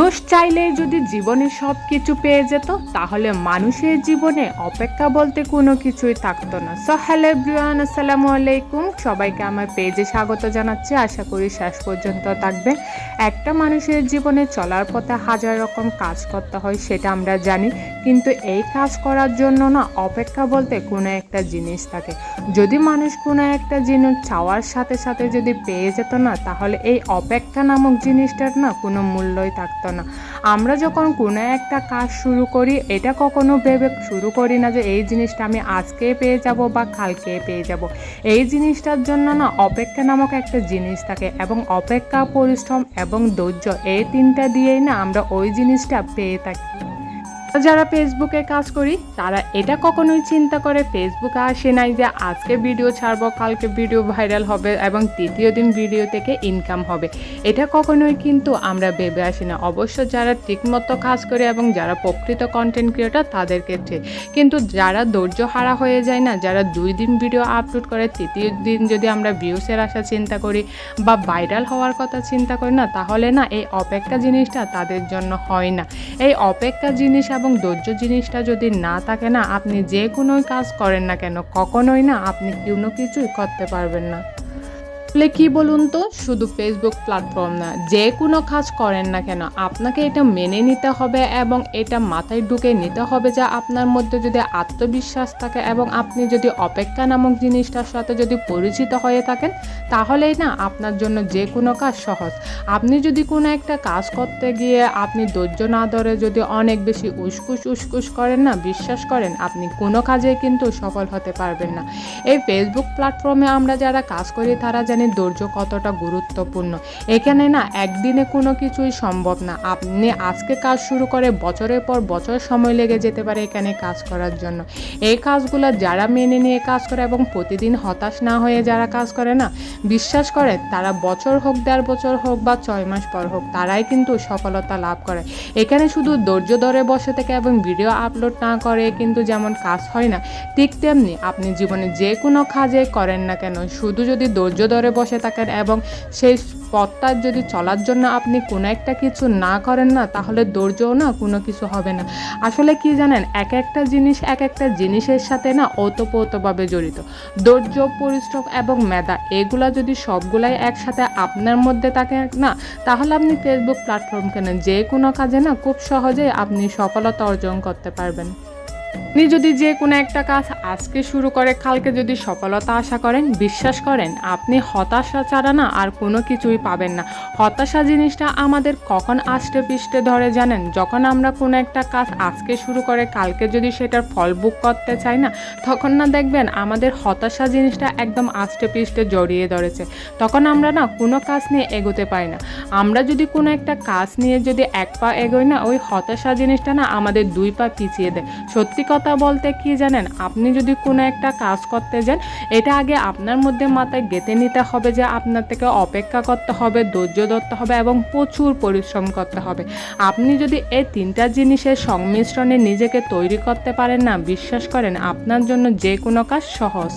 মানুষ চাইলে যদি জীবনে সব কিছু পেয়ে যেত তাহলে মানুষের জীবনে অপেক্ষা বলতে কোনো কিছুই থাকতো না। সো হ্যালো এভরিওয়ান, আসসালামু আলাইকুম। সবাইকে আমার পেজে স্বাগত জানাচ্ছি। আশা করি শেষ পর্যন্ত থাকবে। একটা মানুষের জীবনে চলার পথে হাজার রকম কাজ করতে হয়, সেটা আমরা জানি, কিন্তু এই কাজ করার জন্য না অপেক্ষা বলতে কোনো একটা জিনিস থাকে। যদি মানুষ কোনো একটা জিনিস চাওয়ার সাথে সাথে যদি পেয়ে যেত না, তাহলে এই অপেক্ষা নামক জিনিসটার না কোনো মূল্যই থাকতো না। আমরা যখন কোনো একটা কাজ শুরু করি, এটা কখনো ভেবে শুরু করি না যে এই জিনিসটা আমি আজকে পেয়ে যাব বা কালকে পেয়ে যাব। এই জিনিসটার জন্য না অপেক্ষা নামক একটা জিনিস থাকে, এবং অপেক্ষা, পরিশ্রম এবং ধৈর্য, এই তিনটা দিয়েই না আমরা ওই জিনিসটা পেয়ে থাকি। যারা ফেসবুকে কাজ করি তারা এটা কখনোই চিন্তা করে ফেসবুকে আসে নাই যে আজকে ভিডিও ছাড়বো, কালকে ভিডিও ভাইরাল হবে এবং তৃতীয় দিন ভিডিও থেকে ইনকাম হবে। এটা কখনোই কিন্তু আমরা ভেবে আসি না। অবশ্য যারা ঠিকমতো কাজ করে এবং যারা প্রকৃত কন্টেন্ট ক্রিয়েটর তাদের ক্ষেত্রে, কিন্তু যারা ধৈর্য হারা হয়ে যায় না, যারা 2 দিন ভিডিও আপলোড করে তৃতীয় দিন যদি আমরা ভিউসের আশা চিন্তা করি বা ভাইরাল হওয়ার কথা চিন্তা করি না, তাহলে না এই অপেক্ষা জিনিসটা তাদের জন্য হয় না। এই অপেক্ষা জিনিস এবং ধৈর্য জিনিসটা যদি না থাকে না, আপনি যে কোনো কাজ করেন না কেন, কখনোই না আপনি কোনো কিছুই করতে পারবেন না। তাহলে কি বলুন তো, শুধু ফেসবুক প্ল্যাটফর্ম না, যে কোনো কাজ করেন না কেন আপনাকে এটা মেনে নিতে হবে এবং এটা মাথায় ঢুকে নিতে হবে যে আপনার মধ্যে যদি আত্মবিশ্বাস থাকে এবং আপনি যদি অপেক্ষা নামক জিনিসটার সাথে যদি পরিচিত হয়ে থাকেন, তাহলেই না আপনার জন্য যে কোনো কাজ সহজ। আপনি যদি কোনো একটা কাজ করতে গিয়ে আপনি ধৈর্য না ধরে যদি অনেক বেশি উসকুস করেন না, বিশ্বাস করেন আপনি কোনো কাজে কিন্তু সফল হতে পারবেন না। এই ফেসবুক প্ল্যাটফর্মে আমরা যারা কাজ করি তারা জানি ধৈর্য কতটা গুরুত্বপূর্ণ। এখানে না একদিনে কোনো কিছুই সম্ভব না। আপনি আজকে কাজ শুরু করে বছরের পর বছর সময় লেগে যেতে পারে এখানে কাজ করার জন্য। এই কাজগুলো যারা মেনে নিয়ে কাজ করে এবং প্রতিদিন হতাশ না হয়ে যারা কাজ করে না, বিশ্বাস করে তারা বছর হোক, 1.5 বছর হোক বা 6 মাস পর হোক, তারাই কিন্তু সফলতা লাভ করে। এখানে শুধু ধৈর্য ধরে বসে থেকে এবং ভিডিও আপলোড না করে কিন্তু যেমন কাজ হয় না, ঠিক তেমনি আপনি জীবনে যে কোনো কাজে করেন না কেন, শুধু যদি ধৈর্য ধরে বসে থাকেন এবং সেই পথটা যদি চলার জন্য আপনি কোনো একটা কিছু না করেন না, তাহলে ধৈর্যও না কোনো কিছু হবে না। আসলে কি জানেন, এক একটা জিনিস এক একটা জিনিসের সাথে না ওতপ্রোতভাবে জড়িত। ধৈর্য, পরিশ্রম এবং মেধা, এগুলা যদি সবগুলাই একসাথে আপনার মধ্যে থাকে না, তাহলে আপনি ফেসবুক প্ল্যাটফর্ম কেনেন, যে কোনো কাজে না খুব সহজেই আপনি সফলতা অর্জন করতে পারবেন। আপনি যদি যে কোনো একটা কাজ আজকে শুরু করে কালকে যদি সফলতা আশা করেন, বিশ্বাস করেন আপনি হতাশা ছাড়া না আর কোনো কিছুই পাবেন না। হতাশা জিনিসটা আমাদের কখন আষ্টে পিষ্টে ধরে জানেন, যখন আমরা কোনো একটা কাজ আজকে শুরু করে কালকে যদি সেটার ফল ভোগ করতে চাই না, তখন না দেখবেন আমাদের হতাশা জিনিসটা একদম আষ্টে পিষ্টে জড়িয়ে ধরেছে। তখন আমরা না কোনো কাজ নিয়ে এগোতে পারি না। আমরা যদি কোনো একটা কাজ নিয়ে যদি 1 পা এগোই না, ওই হতাশা জিনিসটা না আমাদের 2 পা পিছিয়ে দেয়। সত্যি কথা বলতে কি জানেন, আপনি যদি কোনো একটা কাজ করতে যান, এটা আগে আপনার মধ্যে মাথায় গেঁথে নিতে হবে যে আপনার থেকে অপেক্ষা করতে হবে, ধৈর্য ধরতে হবে এবং প্রচুর পরিশ্রম করতে হবে। আপনি যদি এই 3টা জিনিসের সংমিশ্রণে নিজেকে তৈরি করতে পারেন না, বিশ্বাস করেন আপনার জন্য যে কোনো কাজ সহজ।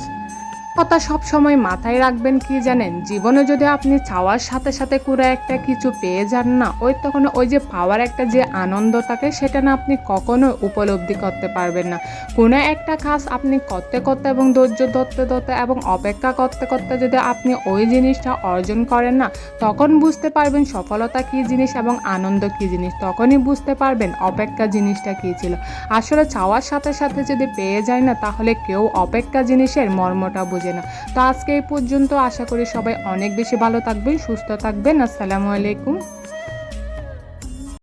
কথা সব সময় মাথায় রাখবেন কি জানেন, জীবনে যদি আপনি চাওয়ার সাথে সাথে কোনো একটা কিছু পেয়ে যান না, তখন ওই যে পাওয়ার একটা যে আনন্দ থাকে, সেটা না আপনি কখনো উপলব্ধি করতে পারবেন না। কোনো একটা কাজ আপনি করতে করতে এবং ধৈর্য ধরতে ধরতে এবং অপেক্ষা করতে করতে যদি আপনি ওই জিনিসটা অর্জন করেন না, তখন বুঝতে পারবেন সফলতা কী জিনিস এবং আনন্দ কী জিনিস। তখনই বুঝতে পারবেন অপেক্ষা জিনিসটা কী ছিল। আসলে চাওয়ার সাথে সাথে যদি পেয়ে যায় না, তাহলে কেউ অপেক্ষা জিনিসের মর্মটা বুঝে না। তো আজকে এই পর্যন্ত। আশা করি সবাই অনেক বেশি ভালো থাকবেন, সুস্থ থাকবেন। আসসালামু আলাইকুম।